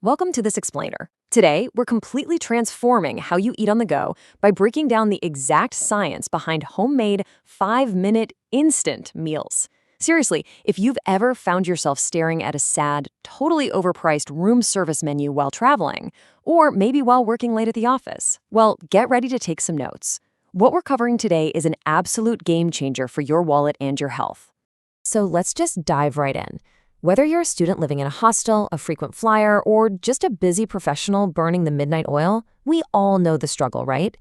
Welcome to This Explainer. Today, we're completely transforming how you eat on the go by breaking down the exact science behind homemade 5-minute instant meals. Seriously, if you've ever found yourself staring at a sad, totally overpriced room service menu while traveling, or maybe while working late at the office, well, get ready to take some notes. What we're covering today is an absolute game changer for your wallet and your health. So let's just dive right in. Whether you're a student living in a hostel, a frequent flyer, or just a busy professional burning the midnight oil, we all know the struggle, right?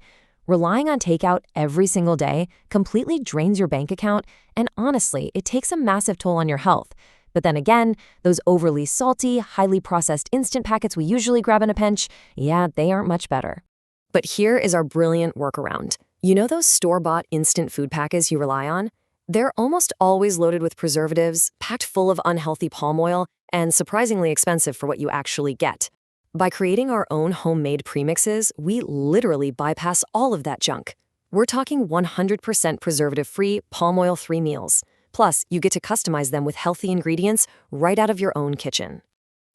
Relying on takeout every single day completely drains your bank account, and honestly, it takes a massive toll on your health. But then again, those overly salty, highly processed instant packets we usually grab in a pinch, yeah, they aren't much better. But here is our brilliant workaround. You know those store-bought instant food packets you rely on? They're almost always loaded with preservatives, packed full of unhealthy palm oil, and surprisingly expensive for what you actually get. By creating our own homemade premixes, we literally bypass all of that junk. We're talking 100% preservative-free, palm oil-free meals. Plus, you get to customize them with healthy ingredients right out of your own kitchen.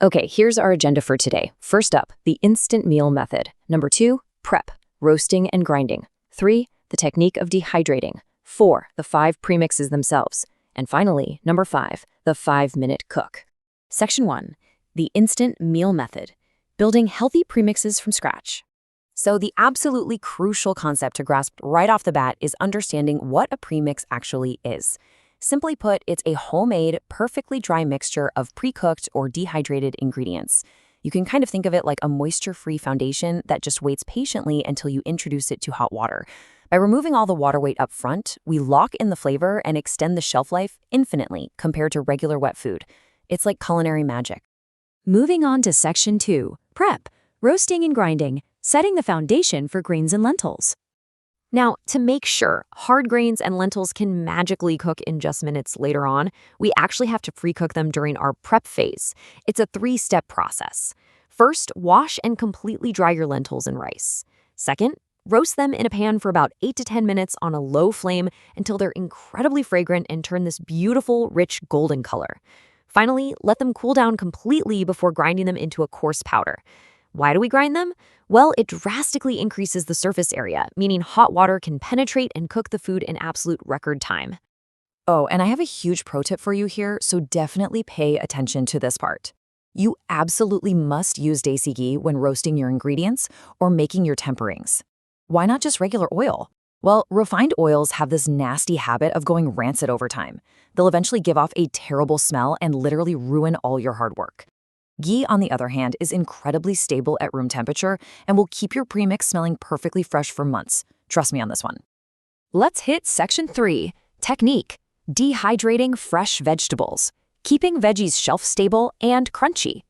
Okay, here's our agenda for today. First up, the instant meal method. Number 2, prep, roasting and grinding. 3, the technique of dehydrating. 4, the 5 premixes themselves. And finally, number 5, the 5-minute cook. Section 1, the instant meal method, building healthy premixes from scratch. So the absolutely crucial concept to grasp right off the bat is understanding what a premix actually is. Simply put, it's a homemade, perfectly dry mixture of pre-cooked or dehydrated ingredients. You can kind of think of it like a moisture-free foundation that just waits patiently until you introduce it to hot water. By removing all the water weight up front, we lock in the flavor and extend the shelf life infinitely compared to regular wet food. It's like culinary magic. Moving on to Section 2, prep, roasting and grinding, setting the foundation for grains and lentils. Now, to make sure hard grains and lentils can magically cook in just minutes later on, we actually have to pre-cook them during our prep phase. It's a 3-step process. First, wash and completely dry your lentils and rice. Second, roast them in a pan for about 8 to 10 minutes on a low flame until they're incredibly fragrant and turn this beautiful, rich golden color. Finally, let them cool down completely before grinding them into a coarse powder. Why do we grind them? Well, it drastically increases the surface area, meaning hot water can penetrate and cook the food in absolute record time. Oh, and I have a huge pro tip for you here, so definitely pay attention to this part. You absolutely must use desi ghee when roasting your ingredients or making your temperings. Why not just regular oil? Well, refined oils have this nasty habit of going rancid over time. They'll eventually give off a terrible smell and literally ruin all your hard work. Ghee, on the other hand, is incredibly stable at room temperature and will keep your premix smelling perfectly fresh for months. Trust me on this one. Let's hit Section 3, technique, dehydrating fresh vegetables, keeping veggies shelf-stable and crunchy.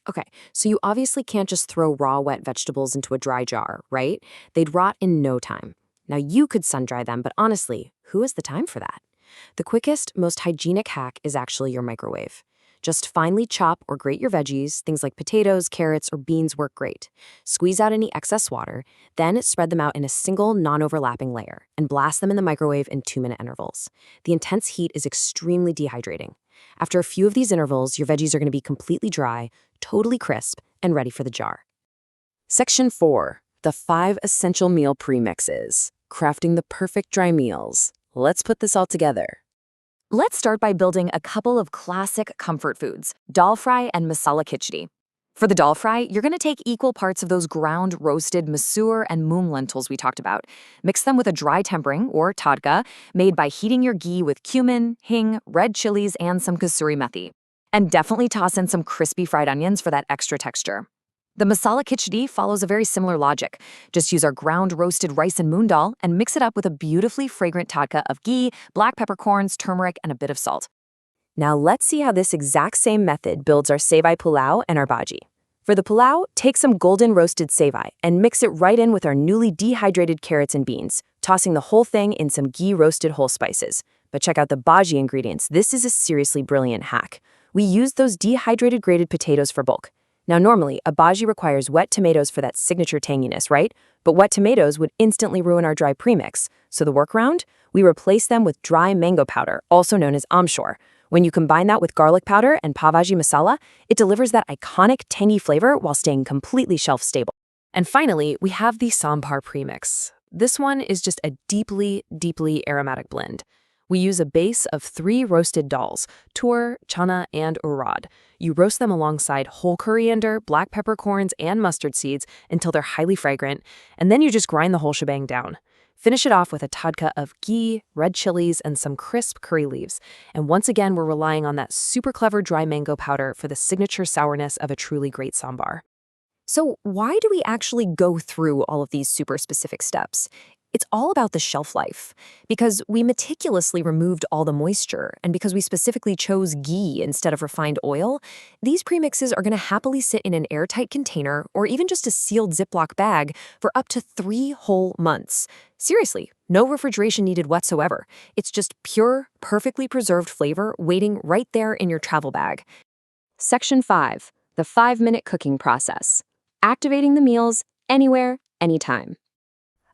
Okay, so you obviously can't just throw raw, wet vegetables into a dry jar, right? They'd rot in no time. Now, you could sun-dry them, but honestly, who has the time for that? The quickest, most hygienic hack is actually your microwave. Just finely chop or grate your veggies, things like potatoes, carrots, or beans work great. Squeeze out any excess water, then spread them out in a single, non-overlapping layer, and blast them in the microwave in 2-minute intervals. The intense heat is extremely dehydrating. After a few of these intervals, your veggies are going to be completely dry, totally crisp, and ready for the jar. Section 4, the 5 essential meal premixes, crafting the perfect dry meals. Let's put this all together. Let's start by building a couple of classic comfort foods, dal fry and masala khichdi. For the dal fry, you're going to take equal parts of those ground roasted masoor and moong lentils we talked about. Mix them with a dry tempering, or tadka, made by heating your ghee with cumin, hing, red chilies, and some kasuri methi. And definitely toss in some crispy fried onions for that extra texture. The masala khichdi follows a very similar logic. Just use our ground roasted rice and moong dal and mix it up with a beautifully fragrant tadka of ghee, black peppercorns, turmeric, and a bit of salt. Now let's see how this exact same method builds our sevai pulao and our bhaji. For the pulao, take some golden roasted sevai and mix it right in with our newly dehydrated carrots and beans, tossing the whole thing in some ghee roasted whole spices. But check out the bhaji ingredients. This is a seriously brilliant hack. We used those dehydrated grated potatoes for bulk. Now, normally, a bhaji requires wet tomatoes for that signature tanginess, right? But wet tomatoes would instantly ruin our dry premix. So the workaround? We replace them with dry mango powder, also known as amchur. When you combine that with garlic powder and pavaji masala, it delivers that iconic tangy flavor while staying completely shelf-stable. And finally, we have the Sambar Premix. This one is just a deeply, deeply aromatic blend. We use a base of 3 roasted dals, tur, chana, and urad. You roast them alongside whole coriander, black peppercorns, and mustard seeds until they're highly fragrant, and then you just grind the whole shebang down. Finish it off with a tadka of ghee, red chilies, and some crisp curry leaves. And once again, we're relying on that super clever dry mango powder for the signature sourness of a truly great sambar. So why do we actually go through all of these super specific steps? It's all about the shelf life. Because we meticulously removed all the moisture, and because we specifically chose ghee instead of refined oil, these premixes are going to happily sit in an airtight container or even just a sealed Ziploc bag for up to 3 whole months. Seriously, no refrigeration needed whatsoever. It's just pure, perfectly preserved flavor waiting right there in your travel bag. Section 5. The 5-minute cooking process. Activating the meals anywhere, anytime.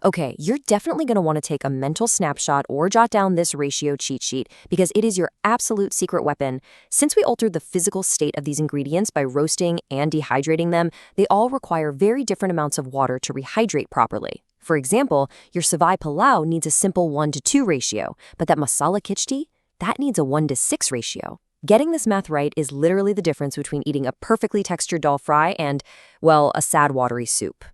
Okay, you're definitely going to want to take a mental snapshot or jot down this ratio cheat sheet because it is your absolute secret weapon. Since we altered the physical state of these ingredients by roasting and dehydrating them, they all require very different amounts of water to rehydrate properly. For example, your savai pilau needs a simple 1:2 ratio, but that masala khichdi, that needs a 1:6 ratio. Getting this math right is literally the difference between eating a perfectly textured dal fry and, well, a sad watery soup.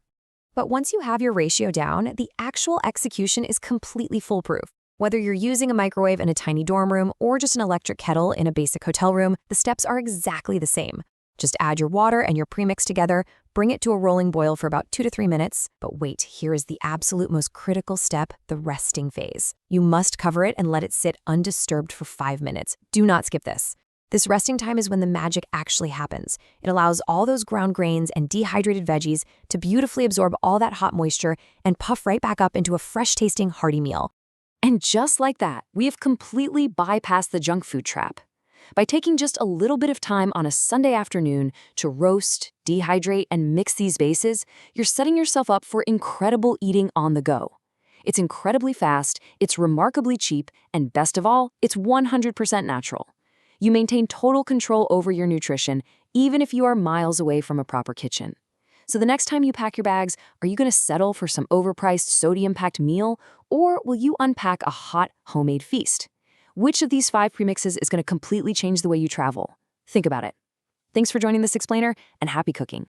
But once you have your ratio down, the actual execution is completely foolproof. Whether you're using a microwave in a tiny dorm room or just an electric kettle in a basic hotel room, the steps are exactly the same. Just add your water and your premix together, bring it to a rolling boil for about 2 to 3 minutes. But wait, here is the absolute most critical step, the resting phase. You must cover it and let it sit undisturbed for 5 minutes. Do not skip this. This resting time is when the magic actually happens. It allows all those ground grains and dehydrated veggies to beautifully absorb all that hot moisture and puff right back up into a fresh-tasting, hearty meal. And just like that, we have completely bypassed the junk food trap. By taking just a little bit of time on a Sunday afternoon to roast, dehydrate, and mix these bases, you're setting yourself up for incredible eating on the go. It's incredibly fast, it's remarkably cheap, and best of all, it's 100% natural. You maintain total control over your nutrition, even if you are miles away from a proper kitchen. So the next time you pack your bags, are you going to settle for some overpriced, sodium-packed meal, or will you unpack a hot, homemade feast? Which of these 5 premixes is going to completely change the way you travel? Think about it. Thanks for joining this explainer, and happy cooking.